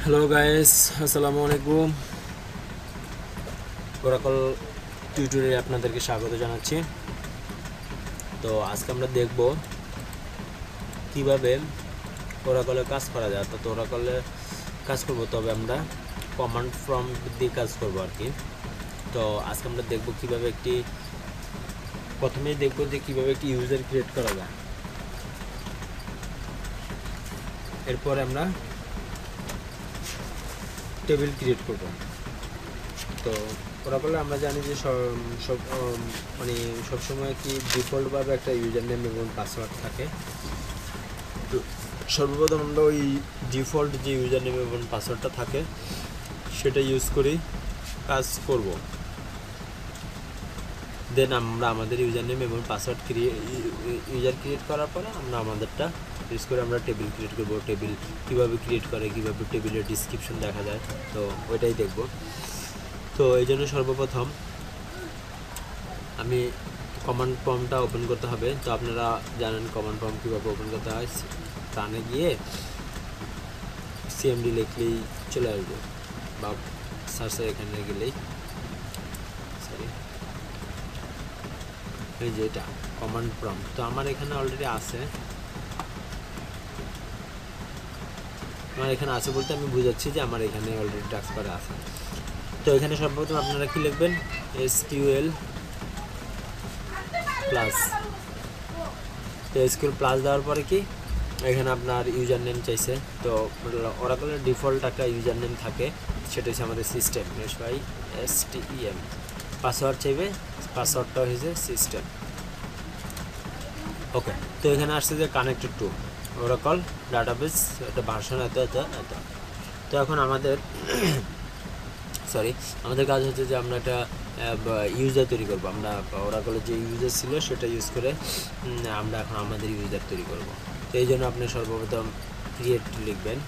Hello guys, আসসালামু আলাইকুম। Oracle টিউটোরিয়ালে আপনাদেরকে স্বাগত জানাচ্ছি। তো আজকে আমরা দেখব কিভাবে ওরাকলে কাজ করা যায়। তো ওরাকলে কাজ করব, তবে আমরা কমান্ড প্রম্পট দিয়ে কাজ করব আর কি। তো আজকে আমরা দেখব কিভাবে প্রথমেই দেখব যে কিভাবে একটি ইউজার ক্রিয়েট করা যায়। এরপর আমরা টেবিল ক্রিয়েট করব। তো ওরাকলে আমরা জানি যে সব মানে সবসময় কি ডিফল্টভাবে একটা ইউজার নেম এবং পাসওয়ার্ড থাকে। তো সর্বপ্রথম আমরা ওই ডিফল্ট যে ইউজার নেম এবং পাসওয়ার্ডটা থাকে সেটা ইউজ করেই কাজ করব। দেন আমরা আমাদের ইউজার নেম এবং পাসওয়ার্ড ক্রিয়েট করার পরে আমরা আমাদেরটা ইউজ করে আমরা টেবিল ক্রিয়েট করব। টেবিল কীভাবে ক্রিয়েট করে, কীভাবে টেবিলের ডিসক্রিপশন দেখা যায়, তো ওইটাই দেখব। তো এই জন্য সর্বপ্রথম আমি কমান্ড প্রম্পটটা ওপেন করতে হবে। তো আপনারা জানেন কমান্ড প্রম্পট কীভাবে ওপেন করতে হয়। টানে গিয়ে সিএমডি লিখলেই চলে আসবে, বা সার্চের এখানে গেলেই সরি এই যে এটা কমান্ড প্রম্পট। তো আমার এখানে অলরেডি আছে, বলতে আমি বুঝাচ্ছি যে আমার এখানে অলরেডি ট্রান্সফার আছে। তো এখানে সর্বপ্রথম আপনারা কি লিখবেন, এসকিউএল প্লাস। তো এসকিউএল প্লাস দেওয়ার পরে কি এখানে আপনার ইউজার নেম চাইছে। তো ওরাকলের ডিফল্ট একটা ইউজার নেম থাকে, সেটা হচ্ছে আমাদের সিস্টেম, STEM। পাসওয়ার্ড চাইবে, পাসওয়ার্ডটা হয়েছে সিস্টেম। ওকে, তো এখানে আসছে যে কানেক্টেড টু ওরাকল ডাটাবেস, এটা ভার্সন এত এত এত। তো এখন আমাদের আমাদের কাজ হচ্ছে যে আমরা একটা ইউজার তৈরি করব। আমরা ওরাকলের যে ইউজার ছিল সেটা ইউজ করে আমরা এখন আমাদের ইউজার তৈরি করব। তো এই জন্য আপনি সর্বপ্রথম ক্রিয়েট লিখবেন,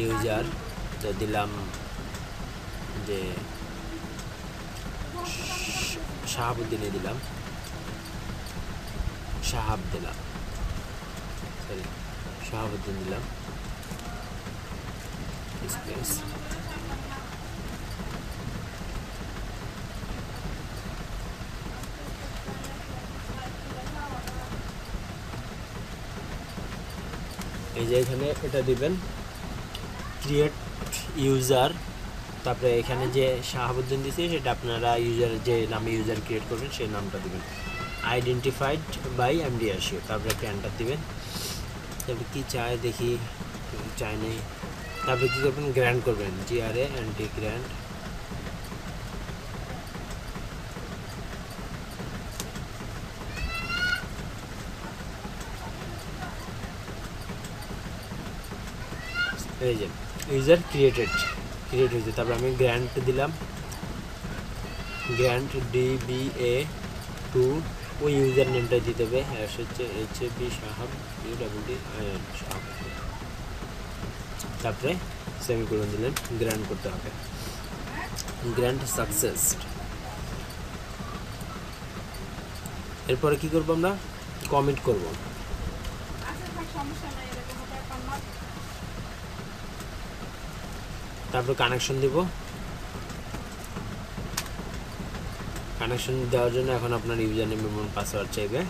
ইউজার। তো দিলাম যে শাহাবুদ্দিনে দিলাম, শাহাবুদ্দিন দিলাম স্পেস। এই যে এখানে এটা দিবেন ক্রিয়েট ইউজার, তারপরে এখানে যে শাহাবুদ্দিন দিয়েছি সেটা আপনারা ইউজার যে নামে ইউজার ক্রিয়েট করবেন সেই নামটা দিবেন, আইডেন্টিফাইড বাই MD80। তারপরে একটা এন্টার দিবেন। তারপরে কি চায় দেখি, চায় নেই। তারপরে কী করবেন, গ্র্যান্ড করবেন, GRA অ্যান্টি গ্র্যান্ড। এই যে ইউজার ক্রিয়েট হয়েছে। তারপরে আমি গ্র্যান্ড দিলাম, গ্র্যান্ড DBA2। ওই ইউজার নেমটাই দিতে হবে, হচ্ছে HAB শাহাব UWD শাহাব। তারপরে সেমিকোলন দিলেন, গ্র্যান্ড করতে হবে, গ্র্যান্ড সাকসেস। এরপরে কি করব, আমরা কমিট করব। তারপর কানেকশন দিব। কানেকশন দেওয়ার জন্য এখন আপনার ইউজার নেম এবং পাসওয়ার্ড চাইবে।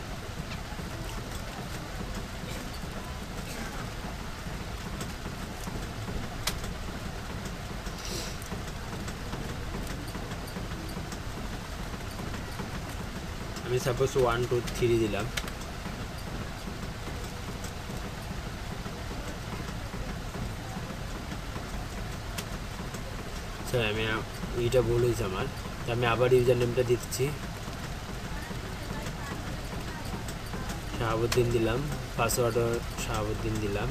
আমি সাপোজ 1 2 3 দিলাম। স্যার আমি এইটা ভুল হয়েছে আমার, আমি আবার ইউজার নেমটা দিচ্ছি, শাহাবুদ্দিন দিলাম, পাসওয়ার্ডও শাহাবুদ্দিন দিলাম।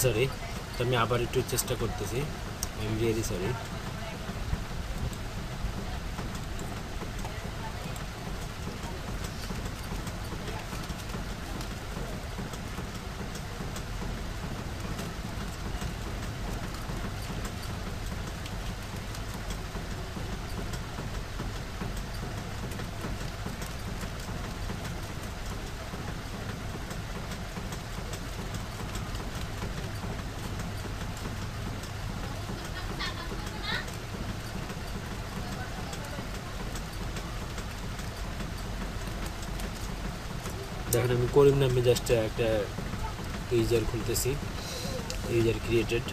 সরি। তো আমি আবার একটু চেষ্টা করতেছি, আই এম রিয়েলি সরি। দেখেন আমি করিম নামে জাস্ট একটা ইউজার খুলতেছি, ইউজার ক্রিয়েটেড।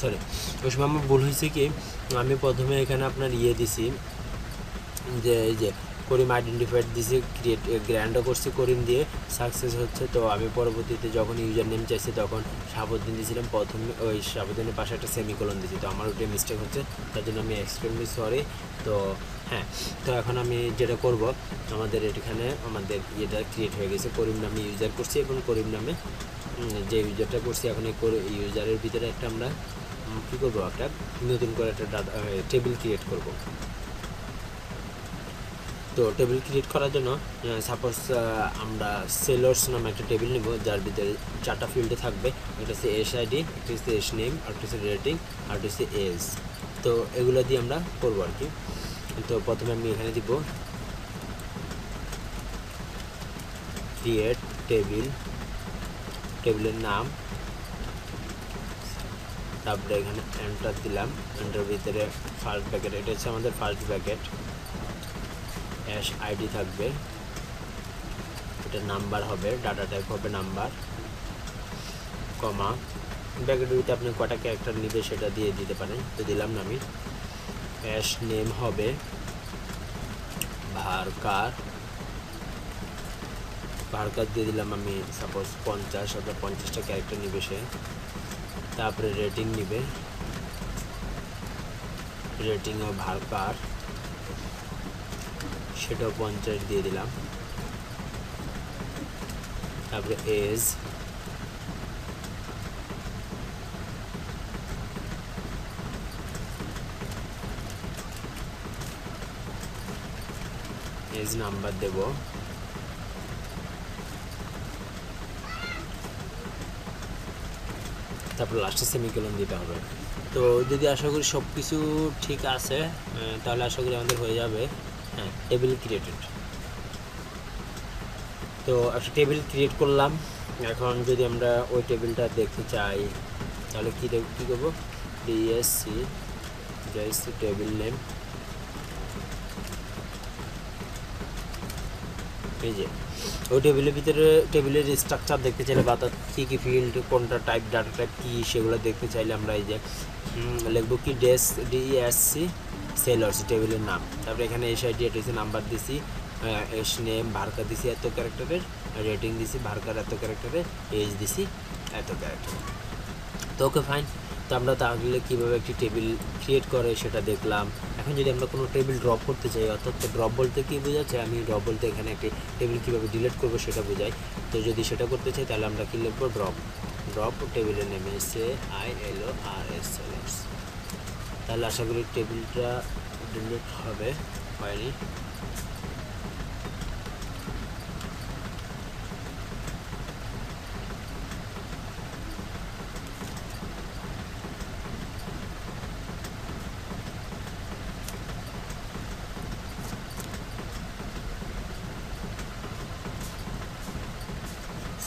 সরি, ওই সময় আমার ভুল হয়েছে কি, আমি প্রথমে এখানে আপনার দিছি যে এই যে করিম আইডেন্টিফাইড দিছি, ক্রিয়েট গ্র্যান্ডও করছি করিম দিয়ে, সাকসেস হচ্ছে। তো আমি পরবর্তীতে যখন ইউজার নেম চাইছি তখন শাহাবুদ্দিন দিয়েছিলাম, প্রথমে ওই শাহাবুদ্দিনের পাশে একটা সেমিকোলন দিয়েছি, তো আমার ওইটাই মিস্টেক হচ্ছে, তার জন্য আমি এক্সট্রিমলি সরি। তো হ্যাঁ, তো এখন আমি যেটা করব, আমাদের এখানে আমাদের ইয়েটা ক্রিয়েট হয়ে গেছে, করিম নামে ইউজার করছি, এবং করিম নামে যে ইউজারটা করছি, এখন এই ইউজারের ভিতরে একটা আমরা কী করবো, একটা নতুন করে একটা ডাটা টেবিল ক্রিয়েট করব। তো টেবিল ক্রিয়েট করার জন্য সাপোজ আমরা সেলার্স নামে একটা টেবিল নেব, যার ভিতরে 4টা ফিল্ডে থাকবে, একটা হচ্ছে এস আইডি, একটা হচ্ছে এস নেম, একটা হচ্ছে রেটিং, আর একটা হচ্ছে এজ। তো এগুলো দিয়ে আমরা করবো আর কি। তো প্রথমে আমি এখানে দিব ক্রিয়েট টেবিল, টেবিলের নাম, তারপরে এখানে এন্টার দিলাম, এন্টার ভিতরে ফার্স্ট ব্র্যাকেট, এটা হচ্ছে আমাদের ফার্স্ট ব্র্যাকেট, এস আইডি থাকবে, এটা নাম্বার হবে, ডাটা টাইপ হবে নাম্বার, কমা, ব্র্যাকেটের ভিতরে আপনি কটা ক্যারেক্টার নিবে সেটা দিয়ে দিতে পারেন। তো দিলাম না আমি। এস নেম হবে ভারকার, ভারকার দিয়ে দিলাম আমি সাপোজ 50, অর্থাৎ 50টা ক্যারেক্টার নিবে সে। তারপরে রেটিং নিবে, রেটিংও ভারকার, সেটাও 50 দিয়ে দিলাম। তারপরে এজ, এজ নাম্বার দেব, তারপর লাস্টে সেমিকোলন দিতে হবে। তো যদি আশা করি সব কিছু ঠিক আছে, তাহলে আশা করি আমাদের হয়ে যাবে হ্যাঁ টেবিল ক্রিয়েটেড। তো একটা টেবিল ক্রিয়েট করলাম। এখন যদি আমরা ওই টেবিলটা দেখতে চাই তাহলে কী করবো, ডিএসসি জেএসসি টেবিল নেম, এই যে ওই টেবিলের ভিতরে টেবিলের স্ট্রাকচার দেখতে চাইলে বা তার কী কী ফিল্ড, কোনটা টাইপ, ডাটা টাইপ কী, সেগুলো দেখতে চাইলে আমরা এই যে লিখবো কি ডিএসসি সেলার্স টেবিলের নাম, তারপরে এখানে এস আইডি, এটা হচ্ছে নাম্বার দিছি, এস নেম ভারকার দিছি এত ক্যারেক্টারের, রেটিং দিছি ভারকার এত ক্যারেক্টারের, এজ দিছি এত ক্যারেক্টারের। তো ওকে ফাইন। তো আমরা তাহলে কীভাবে একটি টেবিল ক্রিয়েট করে সেটা দেখলাম। এখন যদি আমরা কোনো টেবিল ড্রপ করতে চাই, অর্থাৎ ড্রপ বলতে কী বোঝাচ্ছে, আমি ড্রপ বলতে এখানে একটি টেবিল কীভাবে ডিলিট করবো সেটা বোঝাই। তো যদি সেটা করতে চাই তাহলে আমরা কী লিখবো, ড্রপ, ড্রপ টেবিলের নেমে SAILORS। তাহলে আশা করি টেবিলটা ডিলিট হবে, হয়নি।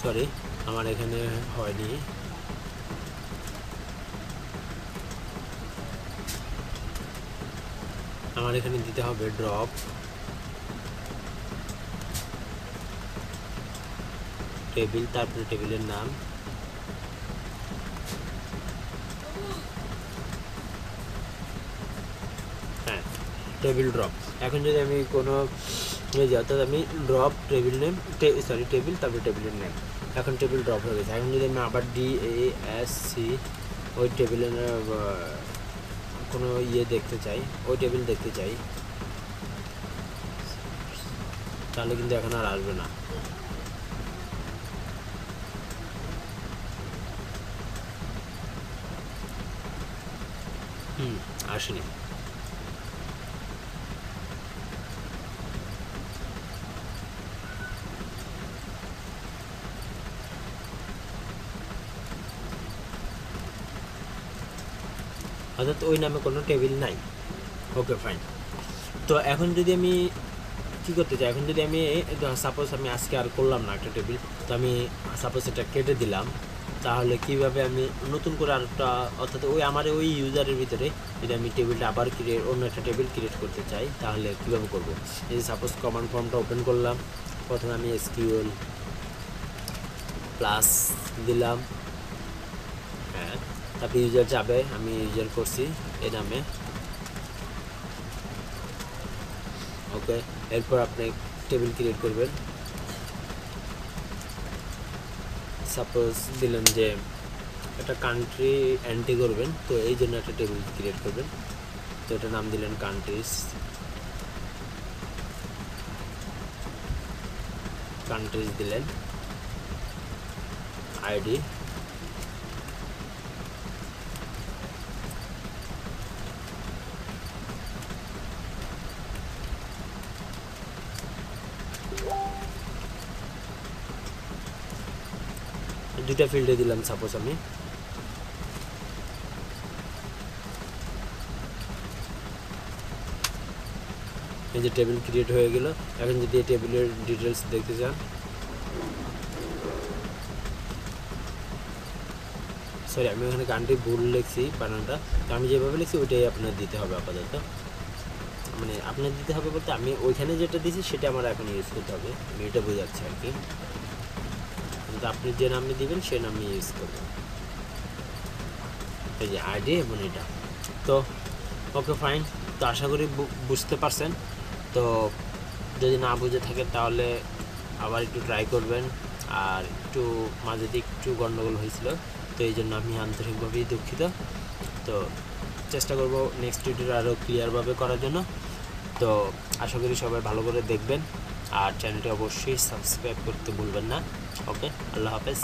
সরি, আমার এখানে হয়নি। আমার এখানে দিতে হবে ড্রপ টেবিল, তারপরে টেবিলের নাম, টেবিল ড্রপ। এখন যদি আমি কোনো অর্থাৎ আমি ড্রপ টেবিল নেম টেবিল তারপরে টেবিলের নেম, এখন টেবিল ড্রপ হয়ে গেছে। এখন যদি আমি আবার DASC ওই টেবিলের কোনো দেখতে চাই, ওই টেবিল দেখতে চাই, তাহলে কিন্তু এখন আর আসবে না। আসেনি। অর্থাৎ ওই নামে কোনো টেবিল নাই। Okay fine. তো এখন যদি আমি কী করতে চাই, এখন যদি আমি সাপোজ আমি আজকে আর করলাম না একটা টেবিল, তো আমি সাপোজ এটা কেটে দিলাম, তাহলে কিভাবে আমি নতুন করে আরেকটা, অর্থাৎ ওই আমার ওই ইউজারের ভিতরে যদি আমি টেবিলটা আবার অন্য একটা টেবিল ক্রিয়েট করতে চাই, তাহলে কীভাবে করবো? এই যে সাপোজ কমান্ড ফর্মটা ওপেন করলাম, প্রথমে আমি SQL প্লাস দিলাম, হ্যাঁ, তারপরে ইউজার যাবে, আমি ইউজার করছি এই নামে, ওকে। এরপর আপনি টেবিল ক্রিয়েট করবেন, সাপোজ দিলেন যে একটা কান্ট্রি এন্ট্রি করবেন, তো এই জন্য একটা টেবিল ক্রিয়েট করবেন, তো এটা নাম দিলেন কান্ট্রিজ দিলেন, আইডি, দুইটা ফিল্ডে দিলাম সাপোজ আমি, এই যে টেবিল ক্রিয়েট হয়ে গেল। এখন যদি এই টেবিলের ডিটেলস দেখতে চান, সরি আমি ওখানে কান্ট্রি ভুল লিখছি বানানটা, তো আমি যেভাবে লিখছি ওইটাই আপনার দিতে হবে আপাতত, মানে আপনার দিতে হবে বলতে আমি ওইখানে যেটা দিয়েছি সেটা আমার এখন ইউজ করতে হবে, আমি এটা বোঝাচ্ছি আর কি। কিন্তু আপনি যে নামে দিবেন সেই নামে ইউজ করবেন, এই যে আইডি এবং এটা। তো ওকে ফাইন। তো আশা করি বুঝতে পারছেন। তো যদি না বুঝে থাকেন তাহলে আবার একটু ট্রাই করবেন, আর একটু মাঝে দিয়ে একটু গণ্ডগোল হয়েছিল, তো এই জন্য আমি আন্তরিকভাবেই দুঃখিত। তো চেষ্টা করব নেক্সট ভিডিওটা আরও ক্লিয়ারভাবে করার জন্য। তো আশা করি সবাই ভালো করে দেখবেন, আর চ্যানেলটি অবশ্যই সাবস্ক্রাইব করতে ভুলবেন না। ওকে, আল্লাহ হাফেজ।